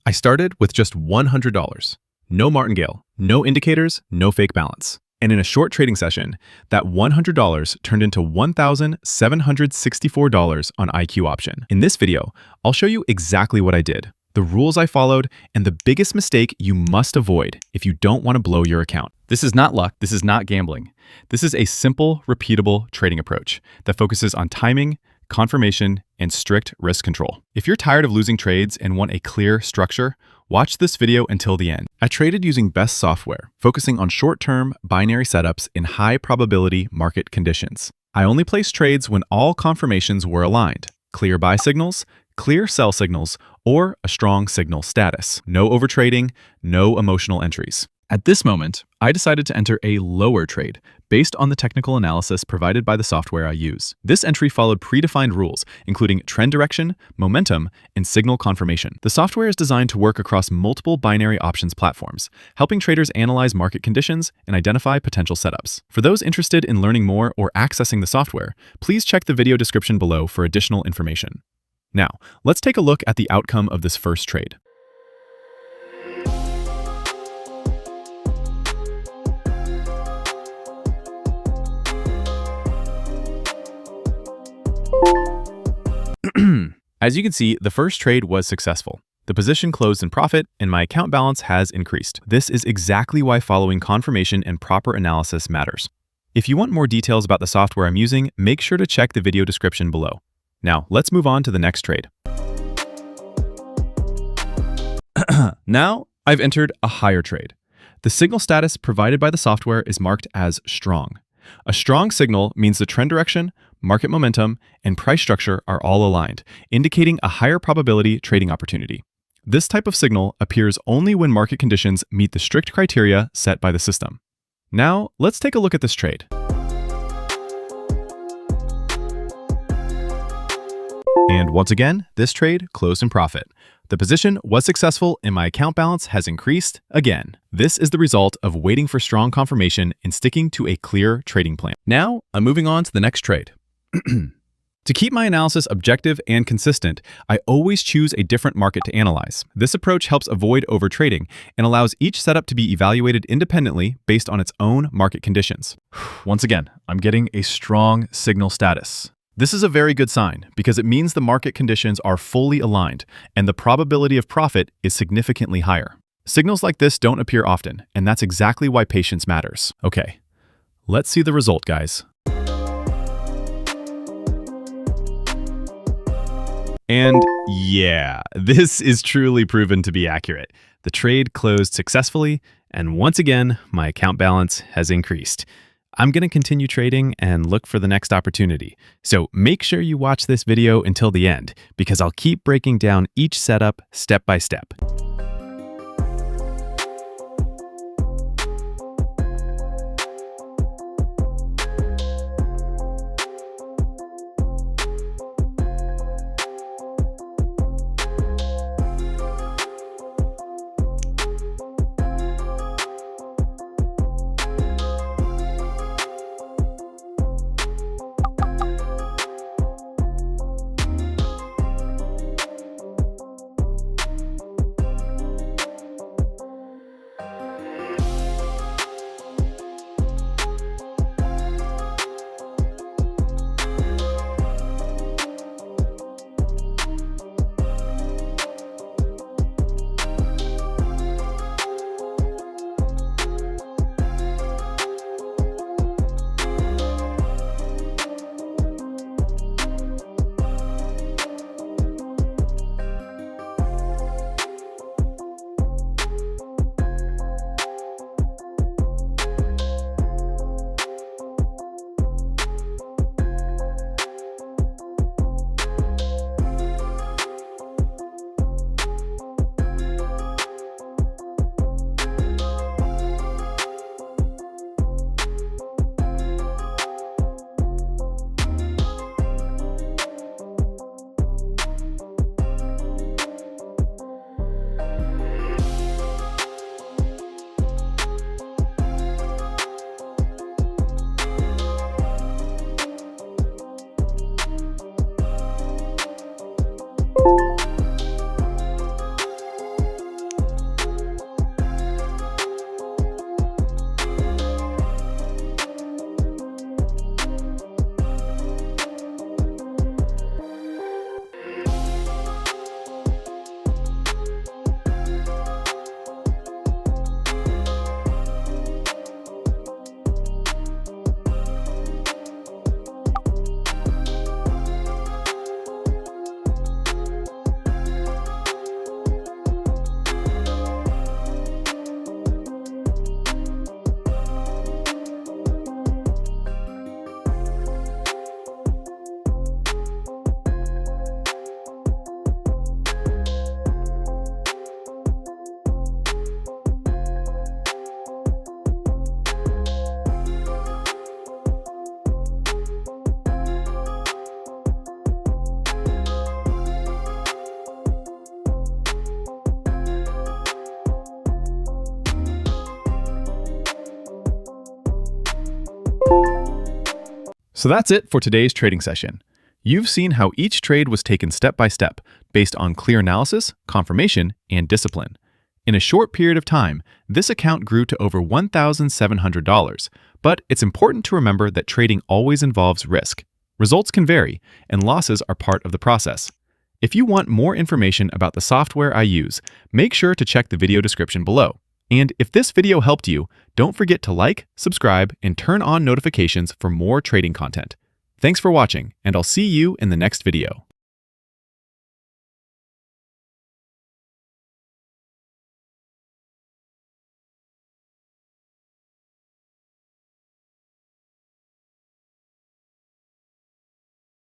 I started with just $100. No martingale, no indicators, no fake balance. And in a short trading session, that $100 turned into $1,764 on IQ Option. In this video, I'll show you exactly what I did, the rules I followed, and the biggest mistake you must avoid if you don't want to blow your account. This is not luck, this is not gambling. This is a simple, repeatable trading approach that focuses on timing, confirmation, and strict risk control. If you're tired of losing trades and want a clear structure, watch this video until the end. I traded using Best Software, focusing on short-term binary setups in high-probability market conditions. I only placed trades when all confirmations were aligned, clear buy signals, clear sell signals, or a strong signal status. No overtrading, no emotional entries. At this moment, I decided to enter a lower trade based on the technical analysis provided by the software I use. This entry followed predefined rules, including trend direction, momentum, and signal confirmation. The software is designed to work across multiple binary options platforms, helping traders analyze market conditions and identify potential setups. For those interested in learning more or accessing the software, please check the video description below for additional information. Now, let's take a look at the outcome of this first trade. As you can see, the first trade was successful. The position closed in profit and my account balance has increased. This is exactly why following confirmation and proper analysis matters. If you want more details about the software I'm using, make sure to check the video description below. Now, let's move on to the next trade. Now, I've entered a higher trade. The signal status provided by the software is marked as strong. A strong signal means the trend direction, market momentum, and price structure are all aligned, indicating a higher probability trading opportunity. This type of signal appears only when market conditions meet the strict criteria set by the system. Now, let's take a look at this trade. And once again, this trade closed in profit. The position was successful and my account balance has increased again. This is the result of waiting for strong confirmation and sticking to a clear trading plan. Now, I'm moving on to the next trade. To keep my analysis objective and consistent, I always choose a different market to analyze. This approach helps avoid overtrading and allows each setup to be evaluated independently based on its own market conditions. Once again, I'm getting a strong signal status. This is a very good sign because it means the market conditions are fully aligned and the probability of profit is significantly higher. Signals like this don't appear often, and that's exactly why patience matters. Okay, let's see the result, guys. And yeah, this is truly proven to be accurate. The trade closed successfully, and once again, my account balance has increased. I'm going to continue trading and look for the next opportunity. So make sure you watch this video until the end because I'll keep breaking down each setup step by step. So that's it for today's trading session. You've seen how each trade was taken step by step, based on clear analysis, confirmation, and discipline. In a short period of time, this account grew to over $1,700, but it's important to remember that trading always involves risk. Results can vary, and losses are part of the process. If you want more information about the software I use, make sure to check the video description below. And if this video helped you, don't forget to like, subscribe, and turn on notifications for more trading content. Thanks for watching, and I'll see you in the next video.